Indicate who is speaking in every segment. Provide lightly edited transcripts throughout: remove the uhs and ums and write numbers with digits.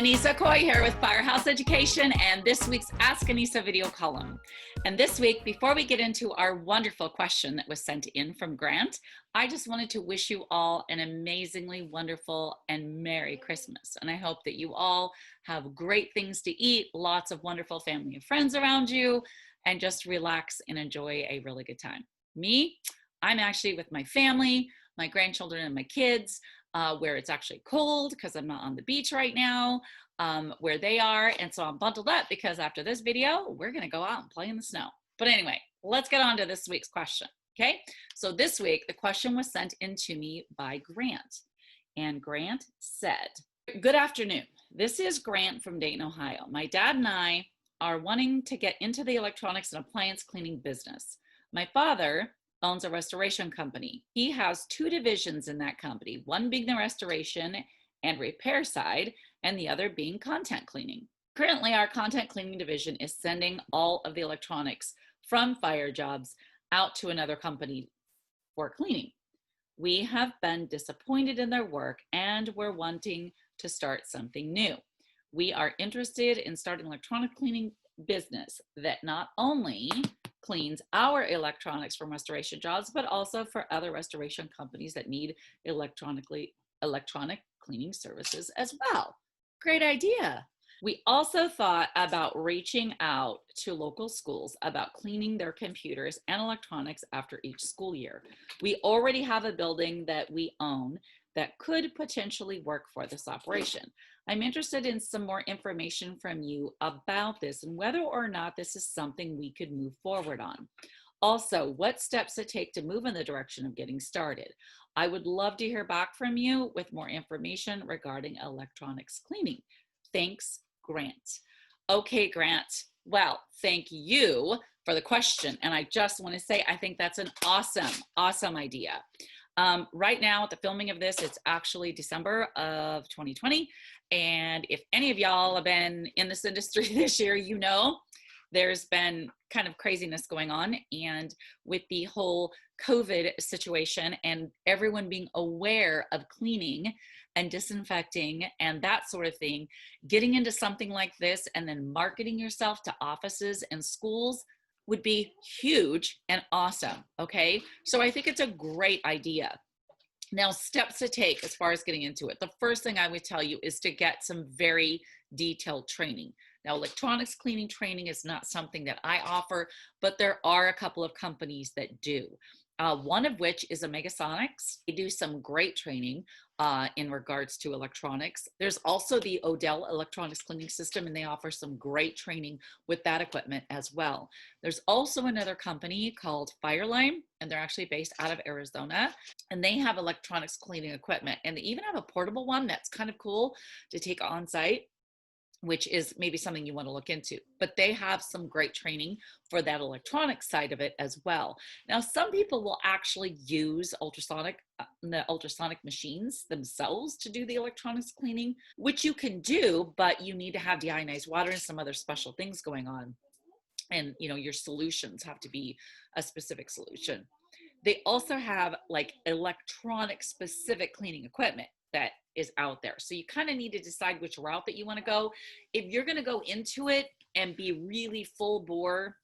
Speaker 1: Anissa Coy here with Firehouse Education and this week's Ask Anissa video column. And this week, before we get into our wonderful question that was sent in from Grant, I just wanted to wish you all an amazingly wonderful and Merry Christmas. And I hope that you all have great things to eat, lots of wonderful family and friends around you, and just relax and enjoy a really good time. Me, I'm actually with my family, my grandchildren and my kids, where it's actually cold because I'm not on the beach right now, where they are. And so I'm bundled up because after this video, we're going to go out and play in the snow. But anyway, let's get on to this week's question. Okay, so this week, the question was sent in to me by Grant. And Grant said, "Good afternoon. This is Grant from Dayton, Ohio. My dad and I are wanting to get into the electronics and appliance cleaning business. My father owns a restoration company. He has two divisions in that company, one being the restoration and repair side, and the other being content cleaning. Currently, our content cleaning division is sending all of the electronics from fire jobs out to another company for cleaning. We have been disappointed in their work and we're wanting to start something new. We are interested in starting an electronic cleaning business that not only cleans our electronics from restoration jobs, but also for other restoration companies that need electronic cleaning services as well." Great idea. We also thought about reaching out to local schools about cleaning their computers and electronics after each school year. We already have a building that we own that could potentially work for this operation. I'm interested in some more information from you about this and whether or not this is something we could move forward on. Also, what steps it take to move in the direction of getting started. I would love to hear back from you with more information regarding electronics cleaning. Thanks, Grant. Okay, Grant. Well, thank you for the question. And I just want to say, I think that's an awesome idea. Right now at the filming of this, it's actually December of 2020. And if any of y'all have been in this industry this year, you know, there's been kind of craziness going on. And with the whole COVID situation and everyone being aware of cleaning and disinfecting and that sort of thing, getting into something like this and then marketing yourself to offices and schools would be huge and awesome, okay? So I think it's a great idea. Now, steps to take as far as getting into it. The first thing I would tell you is to get some very detailed training. Now, electronics cleaning training is not something that I offer, but there are a couple of companies that do. One of which is Megasonics. They do some great training in regards to electronics. There's also the Odell Electronics Cleaning System, and they offer some great training with that equipment as well. There's also another company called Fireline, and they're actually based out of Arizona, and they have electronics cleaning equipment, and they even have a portable one that's kind of cool to take on site, which is maybe something you want to look into. But they have some great training for that electronic side of it as well. Now, some people will actually use the ultrasonic machines themselves to do the electronics cleaning, which you can do, but you need to have deionized water and some other special things going on. And, you know, your solutions have to be a specific solution. They also have like electronic specific cleaning equipment that is out there. So you kind of need to decide which route that you want to go. If you're going to go into it and be really full bore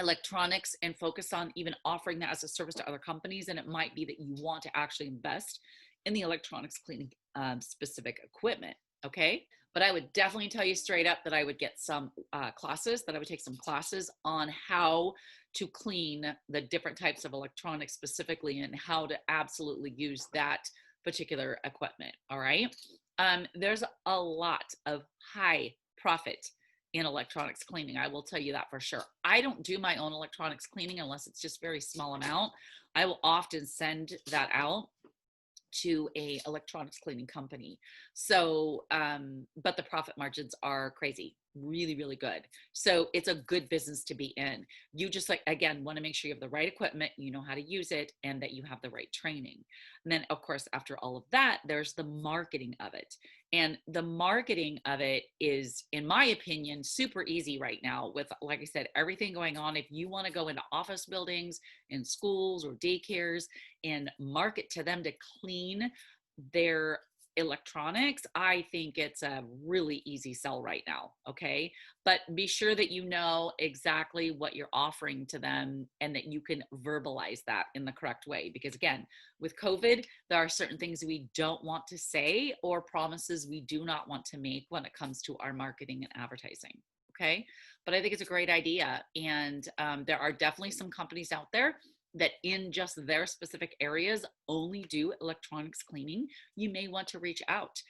Speaker 1: electronics and focus on even offering that as a service to other companies, then it might be that you want to actually invest in the electronics cleaning specific equipment. Okay. But I would definitely tell you straight up that I would get some classes, that I would take some classes on how to clean the different types of electronics specifically and how to absolutely use that particular equipment. All right. There's a lot of high profit in electronics cleaning. I will tell you that for sure. I don't do my own electronics cleaning unless it's just very small amount. I will often send that out to a electronics cleaning company. So, but the profit margins are crazy, really, really good. So it's a good business to be in. You just again, want to make sure you have the right equipment, you know how to use it, and that you have the right training. And then of course, after all of that, there's the marketing of it. And the marketing of it is, in my opinion, super easy right now with, like I said, everything going on. If you want to go into office buildings and schools or daycares and market to them to clean their electronics, I think it's a really easy sell right now. Okay. But be sure that you know exactly what you're offering to them and that you can verbalize that in the correct way. Because again, with COVID, there are certain things we don't want to say or promises we do not want to make when it comes to our marketing and advertising. Okay. But I think it's a great idea. And there are definitely some companies out there that in just their specific areas only do electronics cleaning. You may want to reach out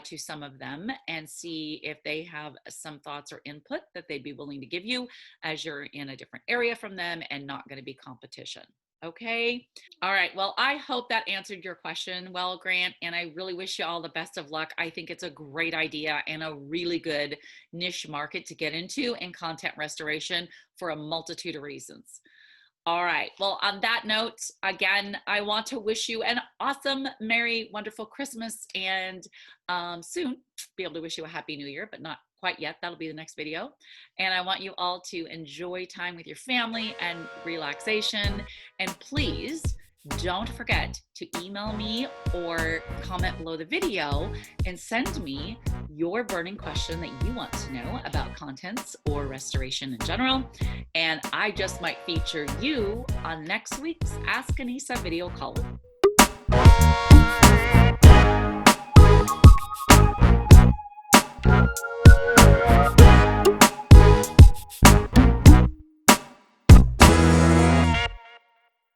Speaker 1: to some of them and see if they have some thoughts or input that they'd be willing to give you as you're in a different area from them and not going to be competition. Okay. All right. Well, I hope that answered your question well, Grant, and I really wish you all the best of luck. I think it's a great idea and a really good niche market to get into in content restoration for a multitude of reasons. All right. Well, on that note, again, I want to wish you an awesome, merry, wonderful Christmas and soon be able to wish you a happy new year, but not quite yet. That'll be the next video. And I want you all to enjoy time with your family and relaxation. And please don't forget to email me or comment below the video and send me your burning question that you want to know about contents or restoration in general. And I just might feature you on next week's Ask Anissa video column.